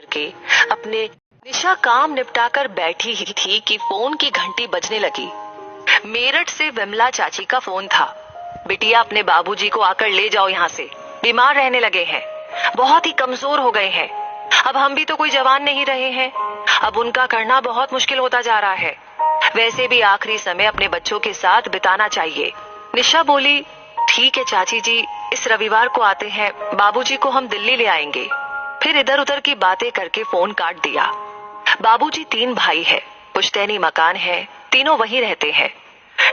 करके अपने निशा काम निपटाकर बैठी ही थी कि फोन की घंटी बजने लगी। मेरठ से विमला चाची का फोन था। बिटिया, अपने बाबूजी को आकर ले जाओ यहाँ से, बीमार रहने लगे हैं, बहुत ही कमजोर हो गए हैं। अब हम भी तो कोई जवान नहीं रहे हैं, अब उनका करना बहुत मुश्किल होता जा रहा है। वैसे भी आखिरी समय अपने बच्चों के साथ बिताना चाहिए। निशा बोली, ठीक है चाची जी, इस रविवार को आते हैं, बाबूजी को हम दिल्ली ले आएंगे। फिर इधर उधर की बातें करके फोन काट दिया। बाबूजी 3 भाई है, पुश्तैनी मकान है, तीनों वहीं रहते हैं।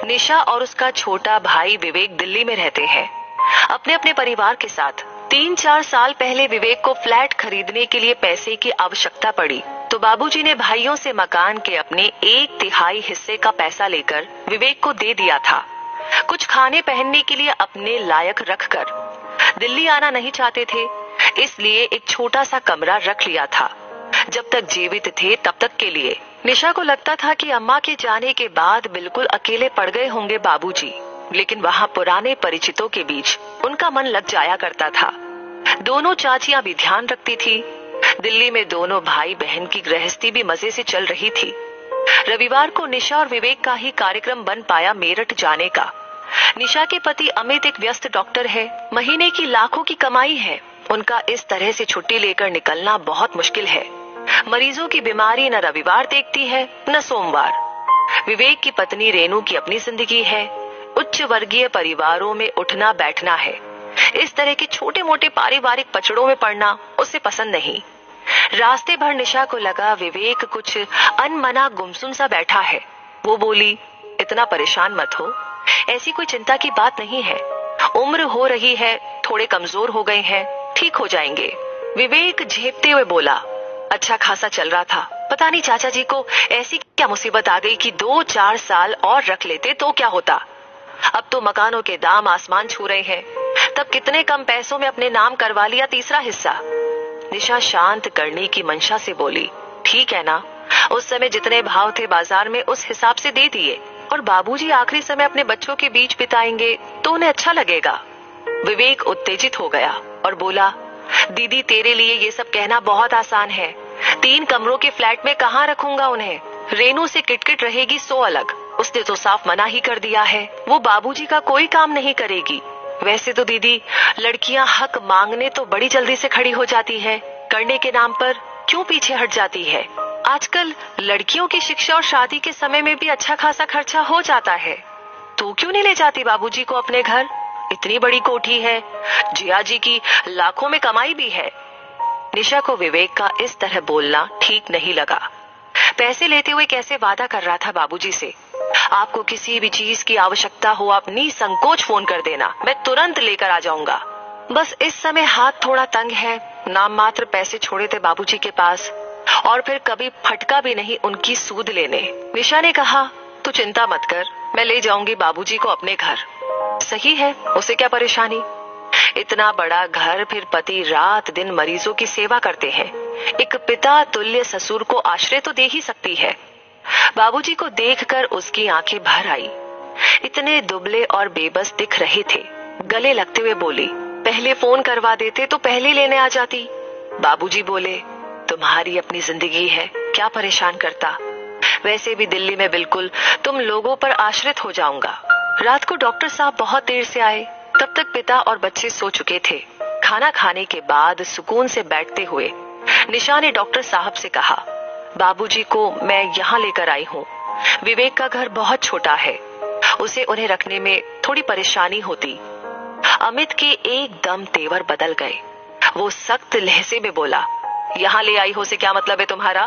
निशा और उसका छोटा भाई विवेक दिल्ली में रहते हैं अपने अपने परिवार के साथ। 3-4 साल पहले विवेक को फ्लैट खरीदने के लिए पैसे की आवश्यकता पड़ी तो बाबूजी ने भाइयों से मकान के अपने 1/3 हिस्से का पैसा लेकर विवेक को दे दिया था। कुछ खाने पहनने के लिए अपने लायक रखकर। दिल्ली आना नहीं चाहते थे, इसलिए एक छोटा सा कमरा रख लिया था। जब तक जीवित थे तब तक के लिए। निशा को लगता था कि अम्मा के जाने के बाद बिल्कुल अकेले पड़ गए होंगे बाबूजी, लेकिन वहाँ पुराने परिचितों के बीच उनका मन लग जाया करता था। दोनों चाचियां भी ध्यान रखती थी। दिल्ली में दोनों भाई बहन की गृहस्थी भी मजे से चल रही थी। रविवार को निशा और विवेक का ही कार्यक्रम बन पाया मेरठ जाने का। निशा के पति अमित एक व्यस्त डॉक्टर है, महीने की लाखों की कमाई है। उनका इस तरह से छुट्टी लेकर निकलना बहुत मुश्किल है। मरीजों की बीमारी न रविवार देखती है न सोमवार। विवेक की पत्नी रेनू की अपनी जिंदगी है, उच्च वर्गीय परिवारों में उठना बैठना है। इस तरह के छोटे मोटे पारिवारिक पचड़ों में पड़ना उसे पसंद नहीं। रास्ते भर निशा को लगा विवेक कुछ अनमना गुमसुम सा बैठा है। वो बोली, इतना परेशान मत हो, ऐसी कोई चिंता की बात नहीं है, उम्र हो रही है, थोड़े कमजोर हो गए हैं, ठीक हो जाएंगे। विवेक झेपते हुए बोला, अच्छा खासा चल रहा था, पता नहीं चाचा जी को ऐसी क्या मुसीबत आ गई कि 2-4 साल और रख लेते तो क्या होता। अब तो मकानों के दाम आसमान छू रहे हैं, तब कितने कम पैसों में अपने नाम करवा लिया तीसरा हिस्सा। निशा शांत करने की मंशा से बोली, ठीक है ना, उस समय जितने भाव थे बाजार में उस हिसाब से दे दिए, और बाबूजी आखिरी समय अपने बच्चों के बीच बिताएंगे तो उन्हें अच्छा लगेगा। विवेक उत्तेजित हो गया और बोला, दीदी तेरे लिए ये सब कहना बहुत आसान है, 3 कमरों के फ्लैट में कहाँ रखूंगा उन्हें। रेनू से किटकिट रहेगी सो अलग, उसने तो साफ मना ही कर दिया है, वो बाबूजी का कोई काम नहीं करेगी। वैसे तो दीदी, लड़कियां हक मांगने तो बड़ी जल्दी से खड़ी हो जाती है, करने के नाम पर क्यों पीछे हट जाती है। आजकल लड़कियों की शिक्षा और शादी के समय में भी अच्छा खासा खर्चा हो जाता है। तू क्यों नहीं ले जाती बाबूजी को अपने घर, इतनी बड़ी कोठी है, जिया जी की लाखों में कमाई भी है। निशा को विवेक का इस तरह बोलना ठीक नहीं लगा। पैसे लेते हुए कैसे वादा कर रहा था बाबूजी से, आपको किसी भी चीज की आवश्यकता हो आप निसंकोच फोन कर देना, मैं तुरंत लेकर आ जाऊंगा। बस इस समय हाथ थोड़ा तंग है, नाम मात्र पैसे छोड़े थे बाबूजी के पास, और फिर कभी फटका भी नहीं उनकी सूद लेने। निशा ने कहा, तू चिंता मत कर, मैं ले जाऊंगी बाबूजी को अपने घर। सही है, उसे क्या परेशानी, इतना बड़ा घर, फिर पति रात दिन मरीजों की सेवा करते हैं, एक पिता तुल्य ससुर को आश्रय तो दे ही सकती है। बाबूजी को देखकर उसकी आंखें भर आई, इतने दुबले और बेबस दिख रहे थे। गले लगते हुए बोली, पहले फोन करवा देते तो पहले लेने आ जाती। बाबूजी बोले, तुम्हारी अपनी जिंदगी है, क्या परेशान करता, वैसे भी दिल्ली में बिल्कुल तुम लोगों पर आश्रित हो जाऊंगा। रात को डॉक्टर साहब बहुत देर से आए, तब तक पिता और बच्चे सो चुके थे। खाना खाने के बाद सुकून से बैठते हुए निशा ने डॉक्टर साहब से कहा, बाबूजी को मैं यहाँ लेकर आई हूँ, विवेक का घर बहुत छोटा है, उसे उन्हें रखने में थोड़ी परेशानी होती। अमित के एकदम तेवर बदल गए, वो सख्त लहजे में बोला, यहाँ ले आई हो से क्या मतलब है तुम्हारा,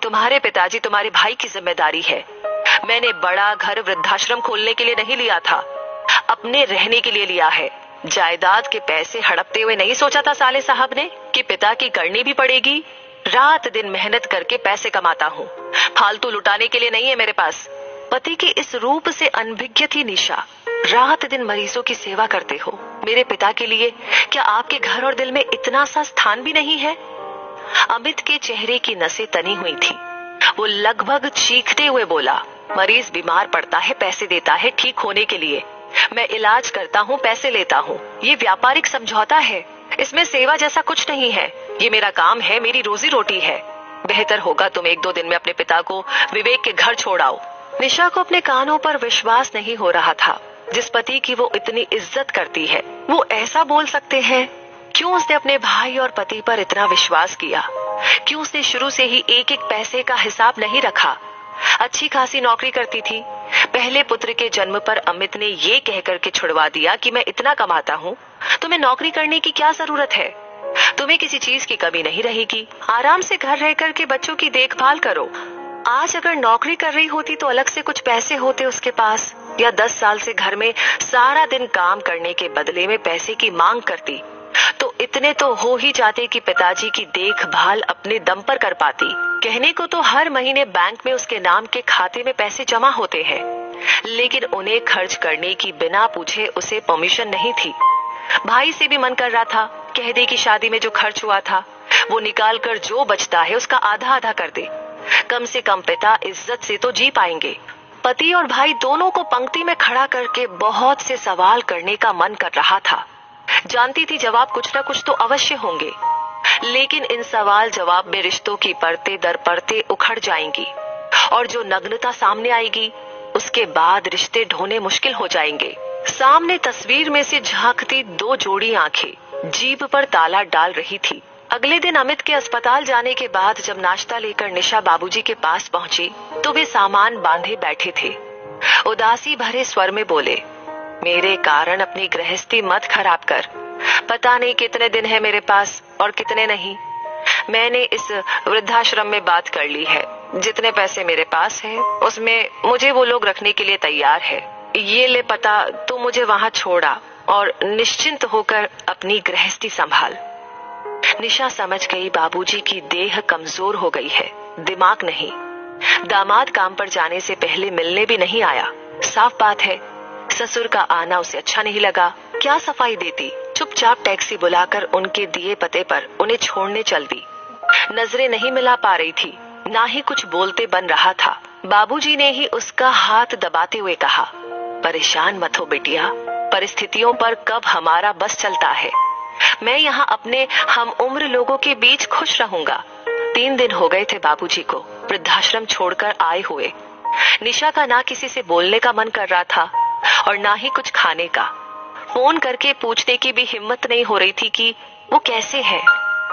तुम्हारे पिताजी तुम्हारे भाई की जिम्मेदारी है, मैंने बड़ा घर वृद्धाश्रम खोलने के लिए नहीं लिया था, अपने रहने के लिए लिया है। जायदाद के पैसे हड़पते हुए नहीं सोचा था साले साहब ने कि पिता की करनी भी पड़ेगी। रात दिन मेहनत करके पैसे कमाता हूँ, फालतू लुटाने के लिए नहीं है मेरे पास। पति के इस रूप से अनभिज्ञ थी निशा। रात दिन मरीजों की सेवा करते हो, मेरे पिता के लिए क्या आपके घर और दिल में इतना सा स्थान भी नहीं है। अमित के चेहरे की नसें तनी हुई थी, वो लगभग चीखते हुए बोला, मरीज बीमार पड़ता है, पैसे देता है ठीक होने के लिए, मैं इलाज करता हूँ, पैसे लेता हूँ, ये व्यापारिक समझौता है, इसमें सेवा जैसा कुछ नहीं है। ये मेरा काम है, मेरी रोजी रोटी है। बेहतर होगा तुम 1-2 दिन में अपने पिता को विवेक के घर छोड़ आओ। निशा को अपने कानों पर विश्वास नहीं हो रहा था। जिस पति की वो इतनी इज्जत करती है, वो ऐसा बोल सकते हैं। क्यों उसने अपने भाई और पति पर इतना विश्वास किया? क्यों उसने शुरू से ही एक एक पैसे का हिसाब नहीं रखा? अच्छी खासी नौकरी करती थी। पहले पुत्र के जन्म पर अमित ने ये कहकर के छुड़वा दिया कि मैं इतना कमाता हूँ, तुम्हें नौकरी करने की क्या जरूरत है? तुम्हें किसी चीज की कमी नहीं रहेगी। आराम से घर रह करके बच्चों की देखभाल करो। आज अगर नौकरी कर रही होती तो अलग से कुछ पैसे होते उसके पास, या 10 साल से घर में सारा दिन काम करने के बदले में पैसे की मांग करती तो इतने तो हो ही जाते कि पिताजी की देखभाल अपने दम पर कर पाती। कहने को तो हर महीने बैंक में उसके नाम के खाते में पैसे जमा होते हैं, लेकिन उन्हें खर्च करने की बिना पूछे उसे परमिशन नहीं थी। भाई से भी मन कर रहा था, कह दे कि शादी में जो खर्च हुआ था वो निकाल कर जो बचता है उसका आधा आधा कर दे। कम से कम पिता इज्जत से तो जी पाएंगे। पति और भाई दोनों को पंक्ति में खड़ा करके बहुत से सवाल करने का मन कर रहा था। जानती थी जवाब कुछ न कुछ तो अवश्य होंगे, लेकिन इन सवाल जवाब में रिश्तों की परतें दर परतें उखड़ जाएंगी और जो नग्नता सामने आएगी उसके बाद रिश्ते ढोने मुश्किल हो जाएंगे। सामने तस्वीर में से झांकती 2 जोड़ी आंखें जीभ पर ताला डाल रही थी। अगले दिन अमित के अस्पताल जाने के बाद जब नाश्ता लेकर निशा बाबूजी के पास पहुंची तो वे सामान बांधे बैठे थे। उदासी भरे स्वर में बोले, मेरे कारण अपनी गृहस्थी मत खराब कर। पता नहीं कितने दिन है मेरे पास और कितने नहीं। मैंने इस वृद्धाश्रम में बात कर ली है। जितने पैसे मेरे पास है उसमें मुझे वो लोग रखने के लिए तैयार है। ये ले पता, तू मुझे वहां छोड़ा और निश्चिंत होकर अपनी गृहस्थी संभाल। निशा समझ गई बाबूजी की देह कमजोर हो गई है, दिमाग नहीं। दामाद काम पर जाने से पहले मिलने भी नहीं आया। साफ बात है ससुर का आना उसे अच्छा नहीं लगा। क्या सफाई देती, चुपचाप टैक्सी बुलाकर उनके दिए पते पर उन्हें छोड़ने चल दी। नजरें नहीं मिला पा रही थी, ना ही कुछ बोलते बन रहा था। बाबूजी ने ही उसका हाथ दबाते हुए कहा, परेशान मत हो बिटिया, परिस्थितियों पर कब हमारा बस चलता है। मैं यहाँ अपने हम उम्र लोगों के बीच खुश रहूंगा। 3 दिन हो गए थे बाबूजी को वृद्धाश्रम छोड़कर आए हुए। निशा का ना किसी से बोलने का मन कर रहा था और ना ही कुछ खाने का। फोन करके पूछने की भी हिम्मत नहीं हो रही थी कि वो कैसे है।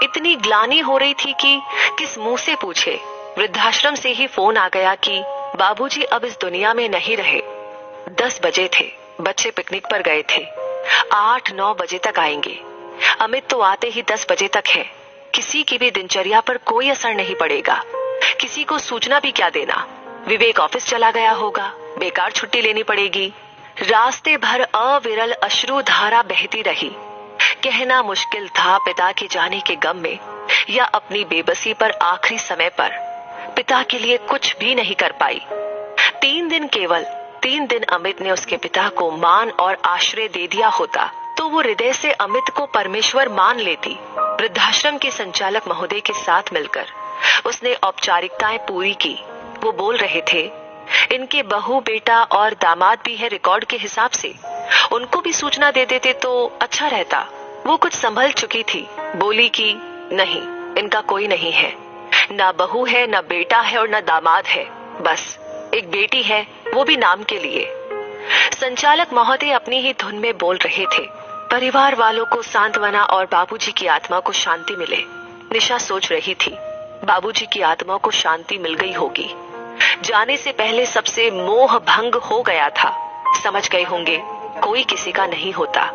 इतनी ग्लानि हो रही थी कि किस मुंह से पूछे। वृद्धाश्रम से ही फोन आ गया कि बाबूजी अब इस दुनिया में नहीं रहे। 10 बजे थे, बच्चे पिकनिक पर गए थे। 8-9 बजे तक आएंगे। अमित तो आते ही 10 बजे तक है। किसी की भी दिनचर्या पर कोई असर नहीं पड़ेगा। किसी को सूचना भी क्या देना। विवेक ऑफिस चला गया होगा, बेकार छुट्टी लेनी पड़ेगी। रास्ते भर अविरल अश्रु धारा बहती रही। कहना मुश्किल था पिता के जाने के गम में या अपनी बेबसी पर आखिरी समय पर पिता के लिए कुछ भी नहीं कर पाई। 3 दिन अमित ने उसके पिता को मान और आश्रय दे दिया होता तो वो हृदय से अमित को परमेश्वर मान लेती। वृद्धाश्रम के संचालक महोदय के साथ मिलकर उसने औपचारिकताएं पूरी की। वो बोल रहे थे, इनके बहू बेटा और दामाद भी है रिकॉर्ड के हिसाब से, उनको भी सूचना दे देते तो अच्छा रहता। वो कुछ संभल चुकी थी, बोली कि नहीं, इनका कोई नहीं है। ना बहू है, ना बेटा है और ना दामाद है, बस एक बेटी है, वो भी नाम के लिए। संचालक महोदय अपनी ही धुन में बोल रहे थे। परिवार वालों को सांत्वना और बाबूजी की आत्मा को शांति मिले। निशा सोच रही थी बाबूजी की आत्मा को शांति मिल गई होगी। जाने से पहले सबसे मोह भंग हो गया था। समझ गए होंगे कोई किसी का नहीं होता,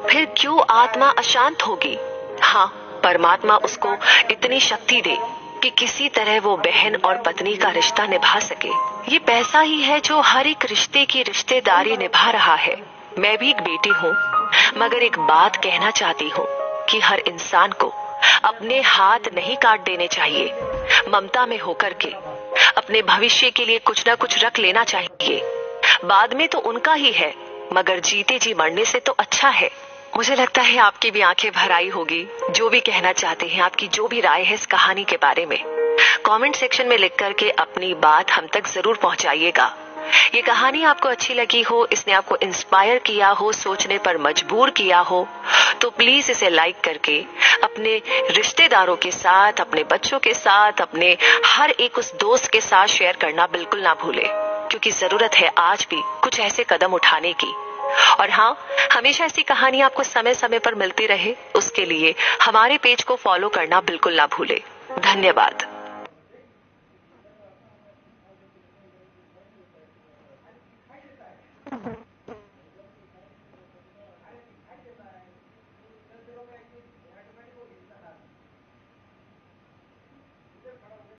फिर क्यों आत्मा अशांत होगी। हाँ, परमात्मा उसको इतनी शक्ति दे कि किसी तरह वो बहन और पत्नी का रिश्ता निभा सके। ये पैसा ही है जो हर एक रिश्ते की रिश्तेदारी निभा रहा है। मैं भी एक बेटी हूँ, मगर एक बात कहना चाहती हूँ कि हर इंसान को अपने हाथ नहीं काट देने चाहिए। ममता में होकर के अपने भविष्य के लिए कुछ ना कुछ रख लेना चाहिए। बाद में तो उनका ही है, मगर जीते जी मरने से तो अच्छा है। मुझे लगता है आपकी भी आंखें भर आई होगी। जो भी कहना चाहते हैं, आपकी जो भी राय है इस कहानी के बारे में, कमेंट सेक्शन में लिख करके अपनी बात हम तक जरूर पहुंचाइएगा। ये कहानी आपको अच्छी लगी हो, इसने आपको इंस्पायर किया हो, सोचने पर मजबूर किया हो, तो प्लीज इसे लाइक करके अपने रिश्तेदारों के साथ, अपने बच्चों के साथ, अपने हर एक उस दोस्त के साथ शेयर करना बिल्कुल ना भूले, क्योंकि जरूरत है आज भी कुछ ऐसे कदम उठाने की। और हाँ, हमेशा ऐसी कहानी आपको समय समय पर मिलती रहे, उसके लिए हमारे पेज को फॉलो करना बिल्कुल ना भूले। धन्यवाद।